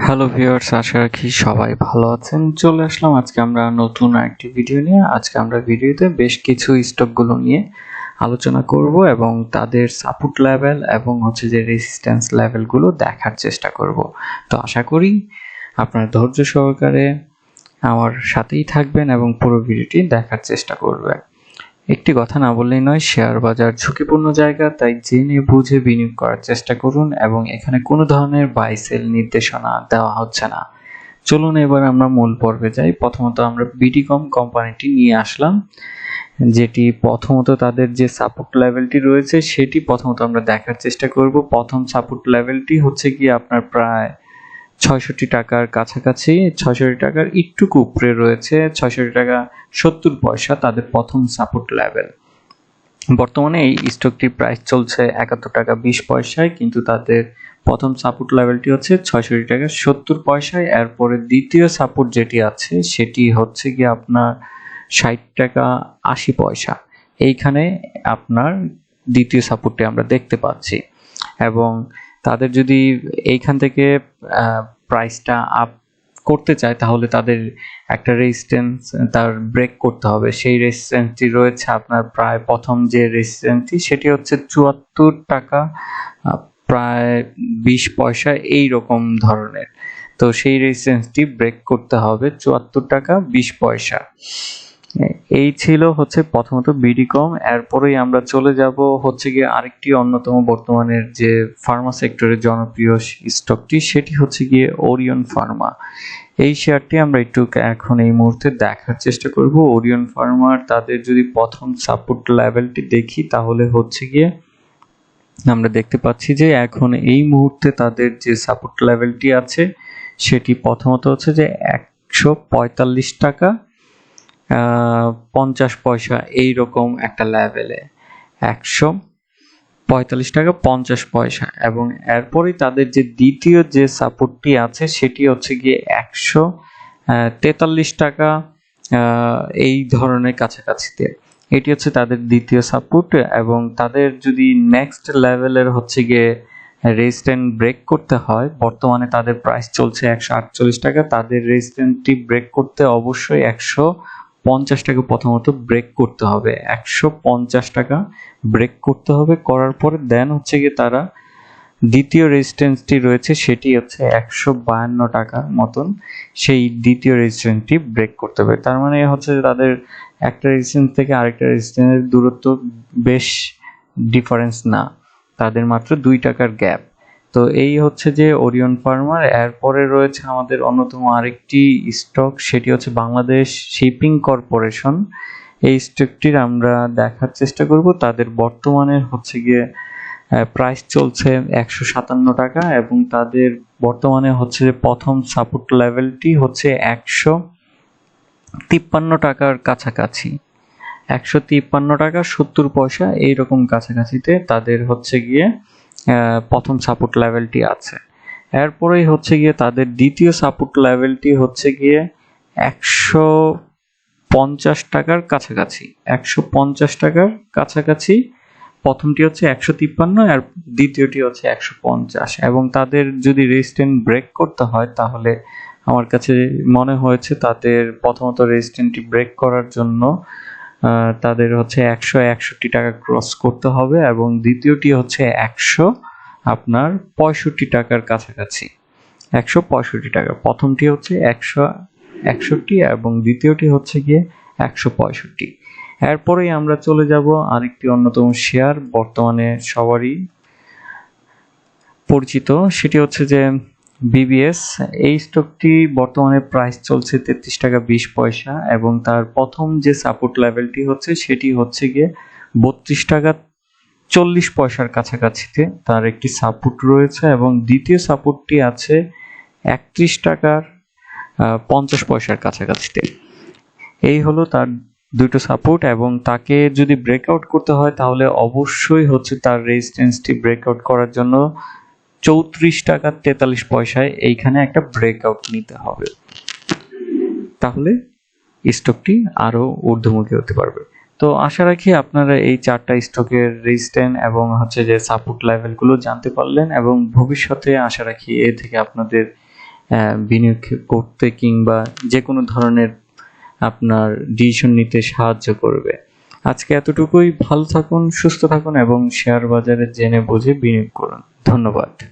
Hello viewers, আশা রাখি সবাই ভালো আছেন। চলে আসলাম আজকে আমরা নতুন একটি ভিডিও নিয়ে। আজকে আমরা ভিডিওতে বেশ কিছু স্টকগুলো নিয়ে আলোচনা করব এবং তাদের সাপোর্ট লেভেল এবং যে রেজিস্ট্যান্স লেভেলগুলো দেখার চেষ্টা করব। তো আশা করি আপনারা ধৈর্য সহকারে আমার সাথেই থাকবেন এবং পুরো ভিডিওটি দেখার চেষ্টা করবেন। একটি কথা না বললেই নয়, শেয়ার বাজার ঝুঁকিপূর্ণ জায়গা, তাই জেনে বুঝে বিনিয়োগ করার চেষ্টা করুন এবং এখানে কোনো ধরনের বাই সেল নির্দেশনা দেওয়া হচ্ছে না। চলুন এবার আমরা মূল পর্বে যাই। প্রথমত আমরা বিডিকম কোম্পানিটি নিয়ে আসলাম, যেটি প্রথমত তাদের যে সাপোর্ট লেভেলটি রয়েছে সেটি প্রথমত আমরা দেখার চেষ্টা করব। প্রথম সাপোর্ট লেভেলটি হচ্ছে কি আপনার প্রায় ৬৬ টাকার কাছাকাছি, ৬৬ টাকার একটু উপরে রয়েছে, ৬৬ টাকা ৭০ পয়সা তাদের প্রথম সাপোর্ট লেভেল। বর্তমানে এই স্টকটির প্রাইস চলছে ৭১ টাকা ২০ পয়সায়, কিন্তু তাদের প্রথম সাপোর্ট লেভেলটি হচ্ছে ৬৬ টাকা ৭০ পয়সায়। এরপরে দ্বিতীয় সাপোর্ট যেটি আছে সেটি হচ্ছে কি আপনার ৬০ টাকা ৮০ পয়সা। এইখানে আপনার দ্বিতীয় সাপোর্টটি আমরা দেখতে পাচ্ছি এবং তাদের যদি এইখান থেকে প্রাইসটা আপ করতে চায় তাহলে তাদের একটা রেজিস্ট্যান্স তার ব্রেক করতে হবে। সেই রেজিস্ট্যান্সটি রয়েছে আপনার প্রায় প্রথম যে রেজিস্ট্যান্সটি সেটি হচ্ছে ৭৪ টাকা প্রায় ২০ পয়সা এই রকম ধরনের। তো সেই রেজিস্ট্যান্সটি ব্রেক করতে হবে ৭৪ টাকা ২০ পয়সা। এই ছিল প্রথমত বিডিকম। এরপরেই আমরা চলে যাব গিয়ে আরেকটি অন্যতম বর্তমানের যে ফার্মা সেক্টরের জনপ্রিয় স্টকটি, সেটি হচ্ছে গিয়ে ওরিয়ন ফার্মা। এই শেয়ারটি আমরা একটু এখন এই মুহূর্তে দেখার চেষ্টা করব। ওরিয়ন ফার্মার তাদের যদি প্রথম সাপোর্ট লেভেলটি দেখি তাহলে গিয়ে আমরা দেখতে পাচ্ছি যে এখন এই মুহূর্তে তাদের যে সাপোর্ট লেভেলটি আছে সেটি প্রথমত হচ্ছে যে ১৪৫ টাকা ৫০ পয়সা এইরকম একটা লেভেলে, ১৪৫ টাকা ৫০ পয়সা। এবং এরপরেই তাদের যে দ্বিতীয় যে সাপোর্টটি আছে সেটি হচ্ছে গিয়ে ১৪৩ টাকা এই ধরনের কাছাকাছিতে। এটি হচ্ছে তাদের দ্বিতীয় সাপোর্ট এবং তাদের যদি নেক্সট লেভেলের গিয়ে রেজিস্ট্যান্স ব্রেক করতে হয়, বর্তমানে তাদের প্রাইস চলছে ১৪৮ টাকা, তাদের রেজিস্ট্যান্সটি ব্রেক করতে অবশ্যই ১৫০ টাকা প্রথমত ব্রেক করতে হবে, ১৫০ টাকা ব্রেক করতে হবে। করার পরে দেন হচ্ছে গিয়ে তারা দ্বিতীয় রেজিস্ট্যান্সটি রয়েছে সেটি হচ্ছে ১৫২ টাকার মতন, সেই দ্বিতীয় রেজিস্ট্যান্সটি ব্রেক করতে হবে। তার মানে হচ্ছে যে তাদের একটা রেজিস্ট্যান্স থেকে আরেকটা রেজিস্ট্যান্সের দূরত্ব বেশ ডিফারেন্স না, তাদের মাত্র ২ টাকার গ্যাপ। তো এই হচ্ছে যে ওরিয়ন ফার্মার। এরপরে রয়েছে আমাদের অন্যতম আরেকটি স্টক, সেটি হচ্ছে বাংলাদেশ শিপিং কর্পোরেশন। এই স্টকটির আমরা দেখার চেষ্টা করব। তাদের বর্তমানে হচ্ছে গিয়ে প্রাইস চলছে ১৫৭ টাকা এবং তাদের বর্তমানে হচ্ছে যে প্রথম সাপোর্ট লেভেলটি হচ্ছে ১৫৩ টাকার কাছাকাছি, ১৫৩ টাকা ৭০ পয়সা এইরকম কাছাকাছিতে তাদের হচ্ছে গিয়ে প্রথম সাপোর্ট লেভেলটি আছে। এরপরেই হচ্ছে গিয়ে তাদের দ্বিতীয় সাপোর্ট লেভেলটি হচ্ছে গিয়ে ১৫০ টাকার কাছাকাছি, ১৫০ টাকার কাছাকাছি। প্রথমটি হচ্ছে ১৫৩ আর দ্বিতীয়টি হচ্ছে ১৫০। এবং তাদের যদি রেজিস্ট্যান্স ব্রেক করতে হয় তাহলে আমার কাছে মনে হয়েছে তাদের প্রথমত রেজিস্ট্যান্সটি ব্রেক করার জন্য তাদের হচ্ছে ১৬১ টাকা ক্রস করতে হবে এবং দ্বিতীয়টি হচ্ছে আপনার ৬৫ টাকার কাছাকাছি, ১৬৫ টাকা। প্রথমটি হচ্ছে ১৬১ এবং দ্বিতীয়টি হচ্ছে গিয়ে ১৬৫। এরপরেই আমরা চলে যাব আরেকটি অন্যতম শেয়ার, বর্তমানে সবারই পরিচিত, সেটি হচ্ছে যে BBS। এই স্টকটি বর্তমানে প্রাইস চলছে ৩৩ টাকা ২০ পয়সা এবং তার প্রথম যে সাপোর্ট লেভেলটি হচ্ছে সেটি হচ্ছে গিয়ে ৩২ টাকা ৪০ পয়সার কাছাকাছিতে তার একটি সাপোর্ট রয়েছে এবং দ্বিতীয় সাপোর্টটি আছে ৩১ টাকার ৫০ পয়সার কাছাকাছিতে। এই হলো তার দুটো সাপোর্ট এবং তাকে যদি ব্রেকআউট করতে হয় তাহলে অবশ্যই হচ্ছে তার রেজিস্ট্যান্সটি ব্রেকআউট করার জন্য ৩৪ টাকা ৪৩ পয়সায় এইখানে একটা ব্রেকআউট নিতে হবে, তাহলে স্টকটি আরো ঊর্ধ্বমুখী হতে পারবে। তো আশা রাখি আপনারা এই চারটা স্টকের রেজিস্ট্যান্স এবং হচ্ছে যে সাপোর্ট লেভেলগুলো জানতে পারলেন এবং ভবিষ্যতে আশা রাখি এ থেকে আপনাদের বিনিয়োগ করতে কিংবা যে কোনো ধরনের আপনার ডিসিশন নিতে সাহায্য করবে। আজকে এতটুকুই। ভালো থাকুন, সুস্থ থাকুন এবং শেয়ার বাজারে জেনে বুঝে বিনিয়োগ করুন। ধন্যবাদ।